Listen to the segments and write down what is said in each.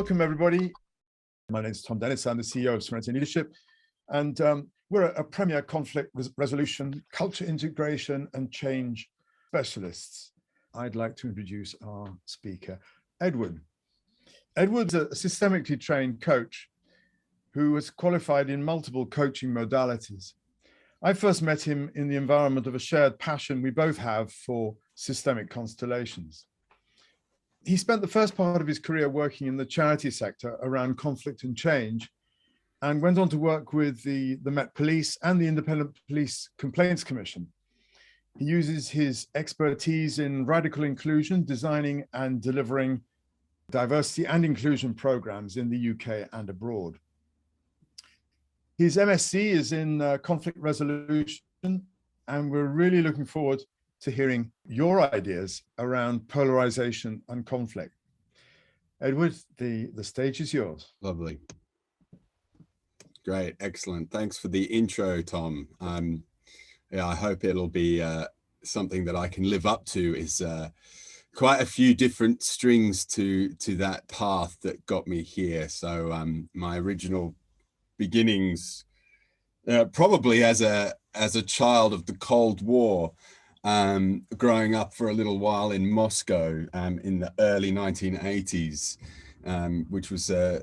Welcome, everybody. My name is Tom Dennis. I'm the CEO of Serenity Leadership, and we're a premier conflict resolution, culture integration, and change specialists. I'd like to introduce our speaker, Edward. Edward's a systemically trained coach who was qualified in multiple coaching modalities. I first met him in the environment of a shared passion we both have for systemic constellations. He spent the first part of his career working in the charity sector around conflict and change, and went on to work with the Met Police and the Independent Police Complaints Commission. He uses his expertise in radical inclusion, designing and delivering diversity and inclusion programs in the UK and abroad. His MSc is in conflict resolution, and we're really looking forward to hearing your ideas around polarization and conflict. Edward, the stage is yours. Lovely. Great, excellent. Thanks for the intro, Tom. Yeah, I hope it'll be something that I can live up to. Is quite a few different strings to that path that got me here. So my original beginnings, probably as a child of the Cold War, growing up for a little while in Moscow in the early 1980s, which was a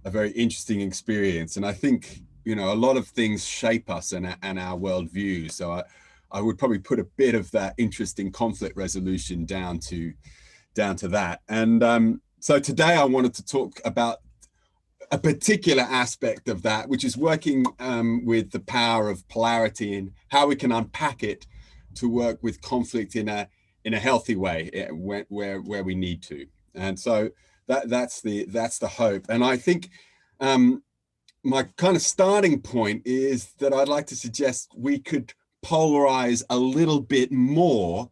very interesting experience. And I think, you know, a lot of things shape us and our worldview. So I would probably put a bit of that interest in conflict resolution down to that. And so today I wanted to talk about a particular aspect of that, which is working with the power of polarity and how we can unpack it to work with conflict in a healthy way where we need to. And so that's the hope. And I think my kind of starting point is that I'd like to suggest we could polarize a little bit more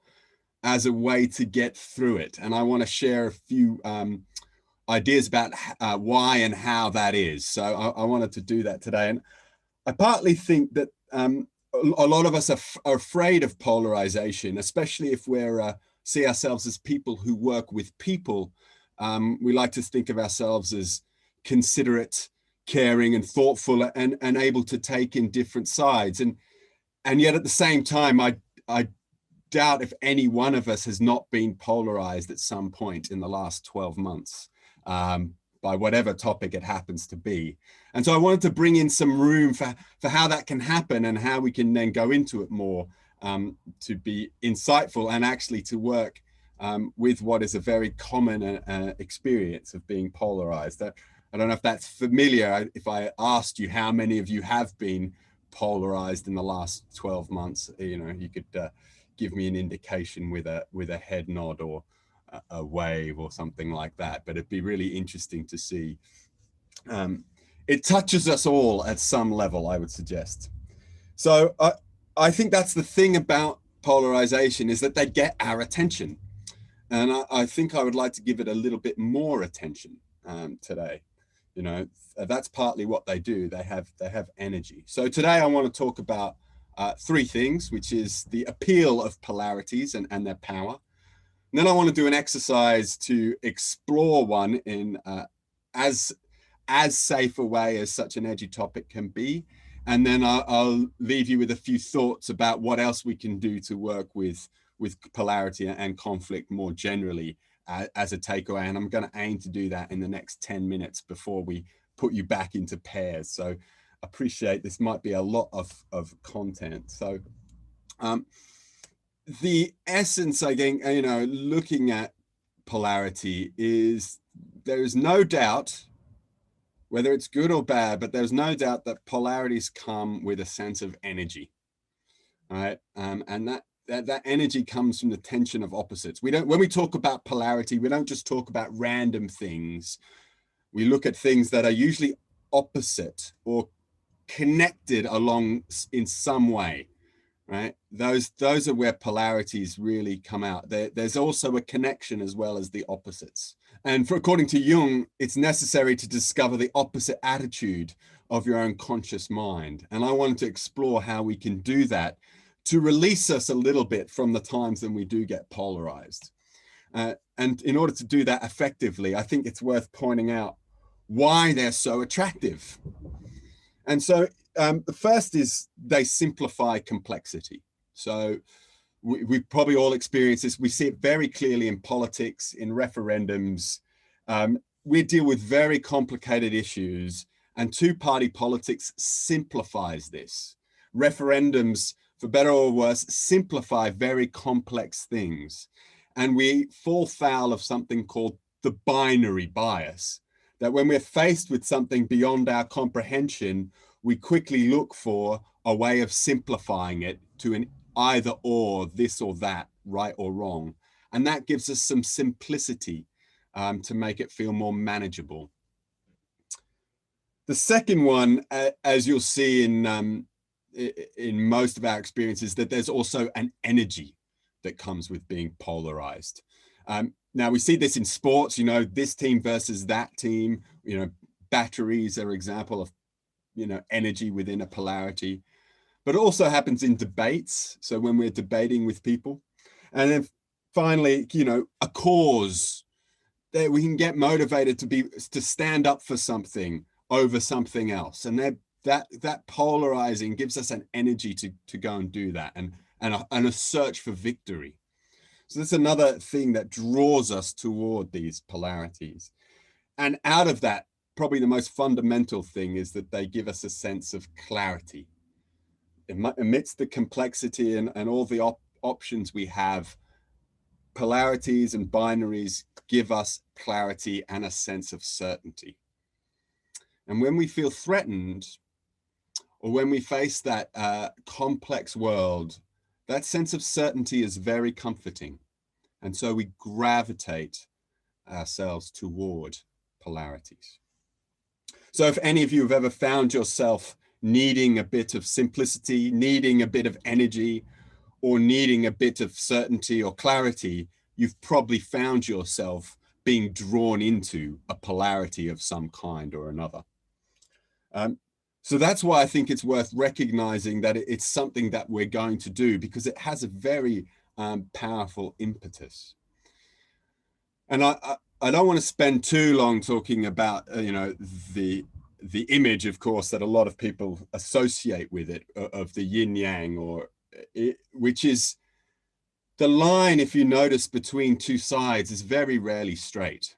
as a way to get through it. And I want to share a few ideas about why and how that is. So I wanted to do that today. And I partly think that a lot of us are afraid of polarization, especially if we're see ourselves as people who work with people. We like to think of ourselves as considerate, caring, and thoughtful, and able to take in different sides. And yet at the same time, I doubt if any one of us has not been polarized at some point in the last 12 months. By whatever topic it happens to be. And so I wanted to bring in some room for how that can happen and how we can then go into it more to be insightful and actually to work with what is a very common experience of being polarized. I don't know if that's familiar. If I asked you how many of you have been polarized in the last 12 months, you know, you could give me an indication with a head nod or a wave or something like that, but it'd be really interesting to see. It touches us all at some level, I would suggest. So I think that's the thing about polarization, is that they get our attention. And I think I would like to give it a little bit more attention today. You know, that's partly what they do. They have energy. So today I want to talk about three things, which is the appeal of polarities and their power. And then I want to do an exercise to explore one in as safe a way as such an edgy topic can be. And then I'll leave you with a few thoughts about what else we can do to work with polarity and conflict more generally as a takeaway. And I'm going to aim to do that in the next 10 minutes before we put you back into pairs. So appreciate this might be a lot of content. So the essence, again, you know, looking at polarity is there is no doubt, whether it's good or bad, but there's no doubt that polarities come with a sense of energy, right? And that energy comes from the tension of opposites. When we talk about polarity, we don't just talk about random things. We look at things that are usually opposite or connected along in some way. Right, those are where polarities really come out. There's also a connection as well as the opposites. And according to Jung, it's necessary to discover the opposite attitude of your own conscious mind. And I wanted to explore how we can do that to release us a little bit from the times when we do get polarized. And in order to do that effectively, I think it's worth pointing out why they're so attractive. And so the first is they simplify complexity. So we've probably all experienced this. We see it very clearly in politics, in referendums. We deal with very complicated issues, and two-party politics simplifies this. Referendums, for better or worse, simplify very complex things. And we fall foul of something called the binary bias, that when we're faced with something beyond our comprehension, we quickly look for a way of simplifying it to an either or, this or that, right or wrong. And that gives us some simplicity to make it feel more manageable. The second one, as you'll see in most of our experiences, that there's also an energy that comes with being polarized. Now we see this in sports, you know, this team versus that team, you know, batteries are an example of, you know, energy within a polarity, but it also happens in debates. So when we're debating with people, and then finally, you know, a cause that we can get motivated to stand up for something over something else. And that polarizing gives us an energy to go and do that, and a search for victory. So that's another thing that draws us toward these polarities. And out of that, probably the most fundamental thing is that they give us a sense of clarity. Amidst the complexity and all the options we have, polarities and binaries give us clarity and a sense of certainty. And when we feel threatened, or when we face that complex world, that sense of certainty is very comforting. And so we gravitate ourselves toward polarities. So if any of you have ever found yourself needing a bit of simplicity, needing a bit of energy, or needing a bit of certainty or clarity, you've probably found yourself being drawn into a polarity of some kind or another. So that's why I think it's worth recognizing that it's something that we're going to do, because it has a very powerful impetus. And I don't want to spend too long talking about, you know, the image, of course, that a lot of people associate with it, of the yin yang, or which is the line, if you notice, between two sides is very rarely straight.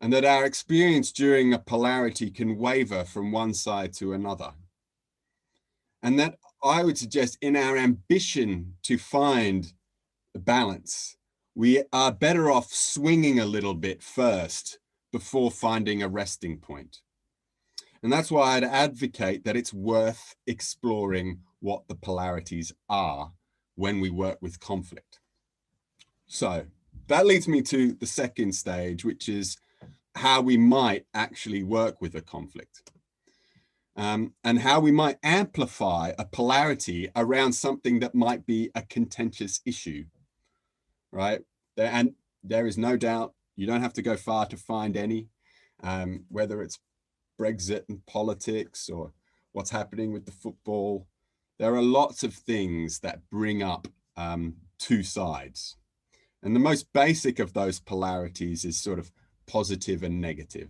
And that our experience during a polarity can waver from one side to another. And that I would suggest, in our ambition to find the balance, we are better off swinging a little bit first before finding a resting point. And that's why I'd advocate that it's worth exploring what the polarities are when we work with conflict. So that leads me to the second stage, which is how we might actually work with a conflict, and how we might amplify a polarity around something that might be a contentious issue, right? And there is no doubt, you don't have to go far to find any, whether it's Brexit and politics or what's happening with the football. There are lots of things that bring up two sides. And the most basic of those polarities is sort of positive and negative.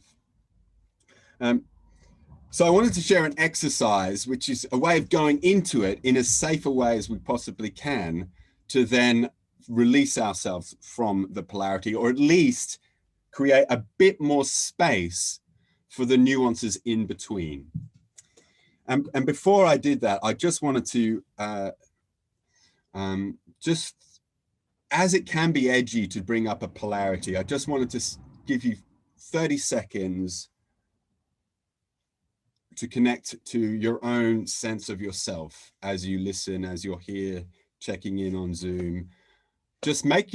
So I wanted to share an exercise, which is a way of going into it in as safe a way as we possibly can, to then release ourselves from the polarity, or at least create a bit more space for the nuances in between. And before I did that, I just wanted to, just as it can be edgy to bring up a polarity, I just wanted to give you 30 seconds to connect to your own sense of yourself as you listen, as you're here checking in on Zoom. Just make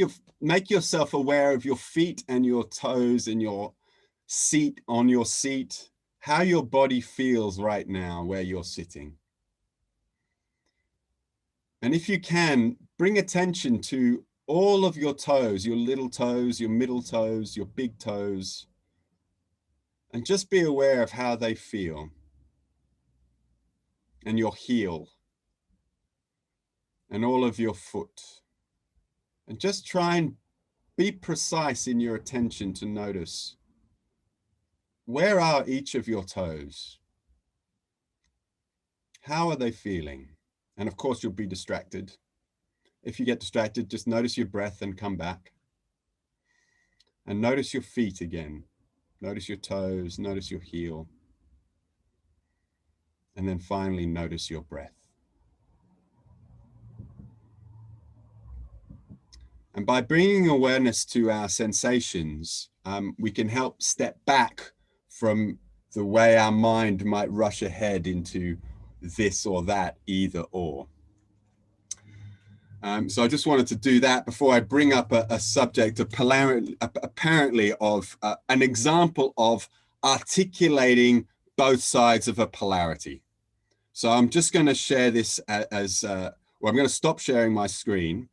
yourself aware of your feet and your toes and your seat, on your seat, how your body feels right now where you're sitting. And if you can, bring attention to all of your toes, your little toes, your middle toes, your big toes, and just be aware of how they feel. And your heel, and all of your foot. And just try and be precise in your attention to notice where are each of your toes? How are they feeling? And of course, you'll be distracted. If you get distracted, just notice your breath and come back. And notice your feet again. Notice your toes, notice your heel. And then finally, notice your breath. And by bringing awareness to our sensations, we can help step back from the way our mind might rush ahead into this or that, either or. So I just wanted to do that before I bring up a subject of apparently of an example of articulating both sides of a polarity. So I'm just going to share this as, well, I'm going to stop sharing my screen.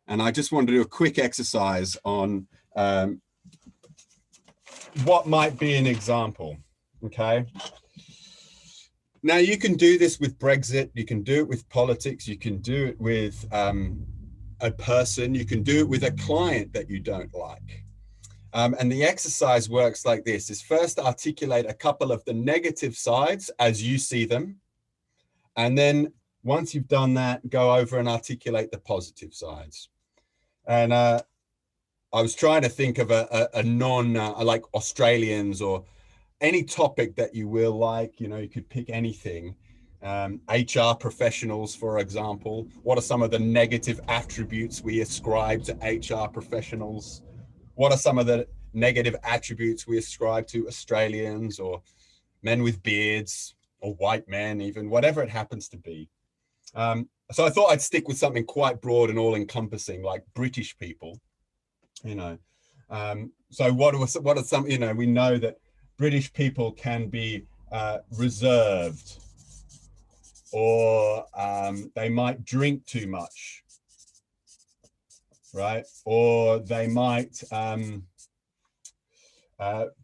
And I just wanted to do a quick exercise on what might be an example, okay? Now, you can do this with Brexit, you can do it with politics, you can do it with a person, you can do it with a client that you don't like. And the exercise works like this, is first articulate a couple of the negative sides as you see them. And then once you've done that, go over and articulate the positive sides. And I was trying to think of a non, like Australians or any topic that you will like, you know, you could pick anything. HR professionals, for example. What are some of the negative attributes we ascribe to HR professionals? What are some of the negative attributes we ascribe to Australians or men with beards or white men, even, whatever it happens to be. So I thought I'd stick with something quite broad and all-encompassing, like British people, you know. So what are some, you know, we know that British people can be reserved, or they might drink too much, right? Or they might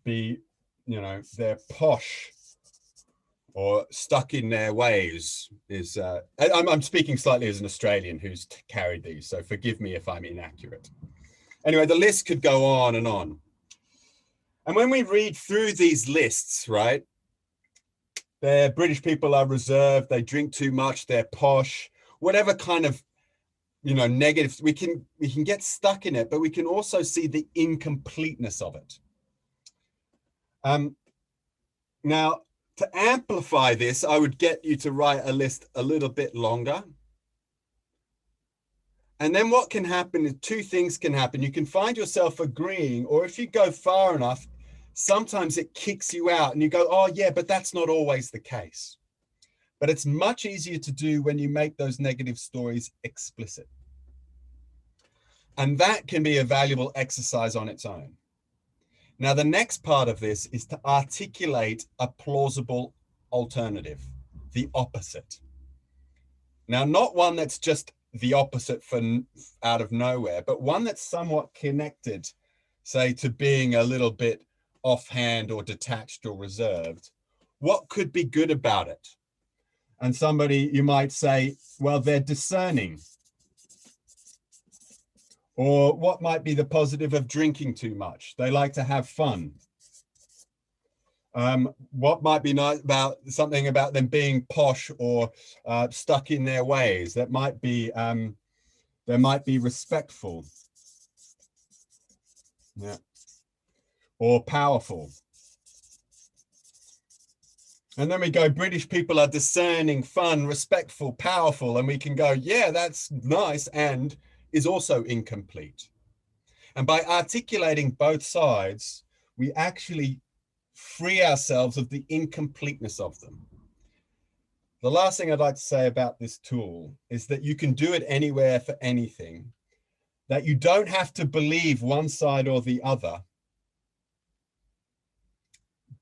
be, you know, they're posh or stuck in their ways. Is I'm speaking slightly as an Australian who's carried these, so forgive me if I'm inaccurate. Anyway, the list could go on and on. And when we read through these lists, right, the British people are reserved, they drink too much, they're posh, whatever kind of, you know, negatives, we can get stuck in it, but we can also see the incompleteness of it. Now, to amplify this, I would get you to write a list a little bit longer. And then what can happen is two things can happen. You can find yourself agreeing, or if you go far enough, sometimes it kicks you out and you go, oh yeah, but that's not always the case. But it's much easier to do when you make those negative stories explicit. And that can be a valuable exercise on its own. Now, the next part of this is to articulate a plausible alternative, the opposite. Now, not one that's just the opposite out of nowhere, but one that's somewhat connected, say, to being a little bit offhand or detached or reserved. What could be good about it? And somebody, you might say, well, they're discerning. Or what might be the positive of drinking too much? They like to have fun. What might be nice about something about them being posh or stuck in their ways? That might be, they might be respectful. Yeah. Or powerful. And then we go, British people are discerning, fun, respectful, powerful. And we can go, yeah, that's nice, and is also incomplete. And by articulating both sides, we actually free ourselves of the incompleteness of them. The last thing I'd like to say about this tool is that you can do it anywhere for anything, that you don't have to believe one side or the other,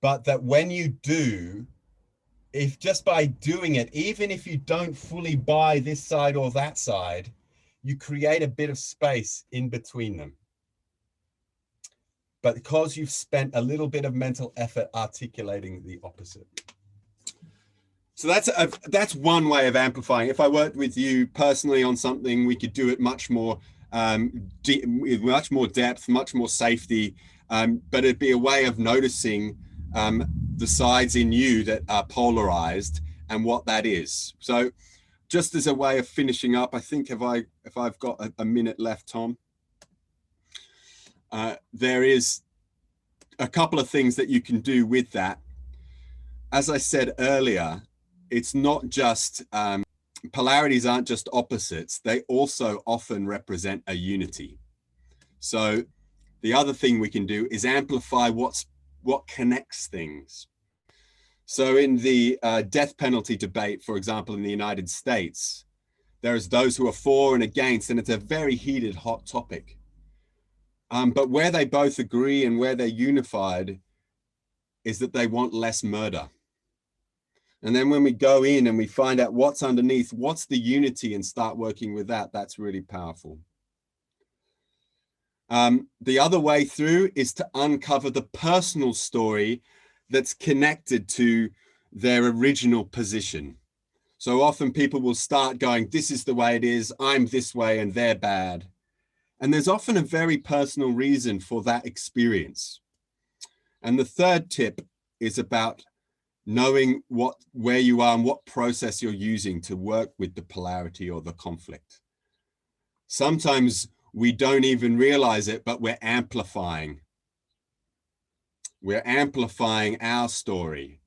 but that when you do, if just by doing it, even if you don't fully buy this side or that side, you create a bit of space in between them. But because you've spent a little bit of mental effort articulating the opposite. So that's one way of amplifying. If I worked with you personally on something, we could do it much more, with much more depth, much more safety, but it'd be a way of noticing the sides in you that are polarized and what that is. So just as a way of finishing up, I think if I've got a minute left, Tom, there is a couple of things that you can do with that. As I said earlier, it's not just, polarities aren't just opposites, they also often represent a unity. So the other thing we can do is amplify what connects things. So in the death penalty debate, for example, in the United States, there's those who are for and against, and it's a very heated, hot topic. But where they both agree and where they're unified is that they want less murder. And then when we go in and we find out what's underneath, what's the unity, and start working with that, that's really powerful. The other way through is to uncover the personal story that's connected to their original position. So often people will start going, this is the way it is, I'm this way and they're bad. And there's often a very personal reason for that experience. And the third tip is about knowing where you are and what process you're using to work with the polarity or the conflict. Sometimes we don't even realize it, but we're amplifying. We're amplifying our story.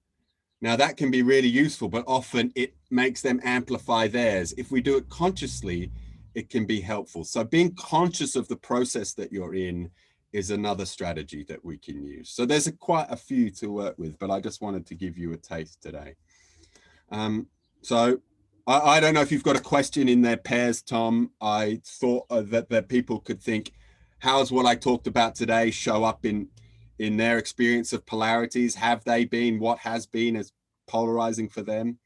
Now that can be really useful, but often it makes them amplify theirs. If we do it consciously, it can be helpful. So being conscious of the process that you're in is another strategy that we can use. So there's quite a few to work with, but I just wanted to give you a taste today. So I don't know if you've got a question in their pairs, Tom. I thought that people could think, how's what I talked about today show up in their experience of polarities? Have they been, what has been as polarizing for them?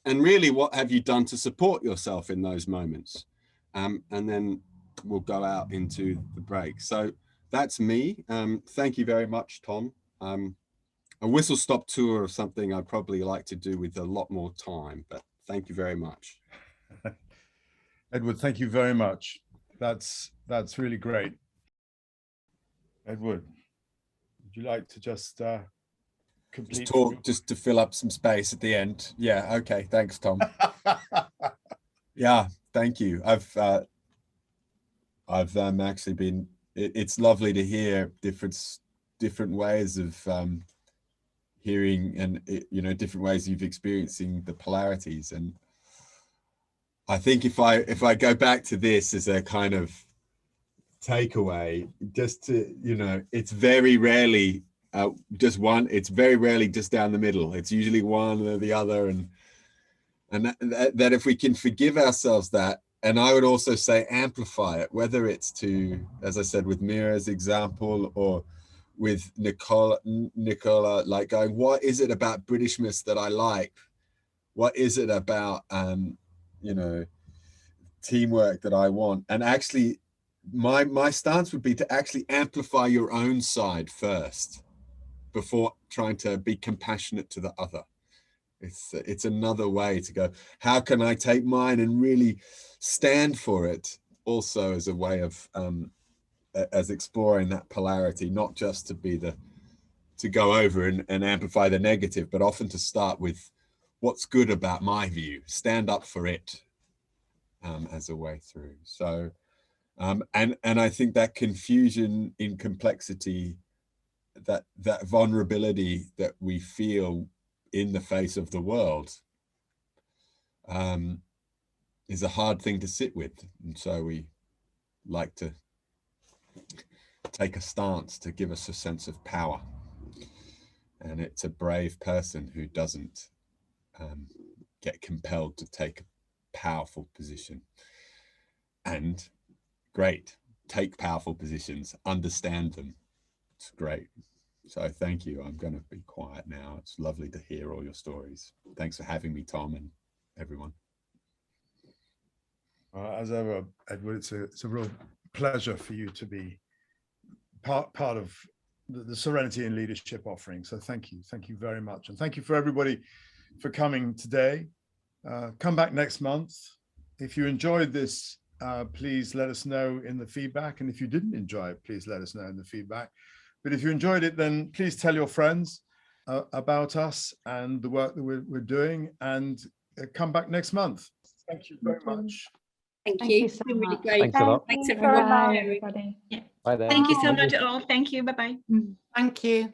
And really, what have you done to support yourself in those moments? And then we'll go out into the break. So that's me. Thank you very much, Tom. A whistle stop tour of something I'd probably like to do with a lot more time, but thank you very much. Edward, thank you very much. That's really great. Edward, would you like to just complete? Just talk, just to fill up some space at the end. Yeah, okay, thanks, Tom. Yeah, thank you. I've actually been, it's lovely to hear different ways of hearing and, you know, different ways of experiencing the polarities. And I think if I go back to this as a kind of takeaway, just to, you know, it's very rarely just one, it's very rarely just down the middle. It's usually one or the other. And that if we can forgive ourselves that, and I would also say amplify it, whether it's to, as I said, with Mira's example, or with Nicola, like going, what is it about Britishness that I like? What is it about, you know, teamwork that I want? And actually, my stance would be to actually amplify your own side first, before trying to be compassionate to the other. It's another way to go, how can I take mine and really stand for it, also as a way of as exploring that polarity, not just to be to go over and amplify the negative, but often to start with what's good about my view, stand up for it as a way through. So and I think that confusion in complexity, that vulnerability that we feel in the face of the world is a hard thing to sit with. And so we like to take a stance to give us a sense of power. And it's a brave person who doesn't get compelled to take a powerful position. And great, take powerful positions, understand them. It's great. So thank you. I'm going to be quiet now. It's lovely to hear all your stories. Thanks for having me, Tom, and everyone. As ever, Edward, it's a real pleasure for you to be part of the Serenity and Leadership offering. So thank you very much. And thank you for everybody for coming today. Come back next month. If you enjoyed this, please let us know in the feedback. And if you didn't enjoy it, please let us know in the feedback. But if you enjoyed it, then please tell your friends. about us and the work that we're doing, and come back next month. Thank you very much. Thank you you. so It's been really much. great. Thanks a lot. Thanks Thank you everyone. very much, Bye. everybody. Yeah. Bye then. Thank you so Thank you. much all. Thank you. Bye bye. Thank you.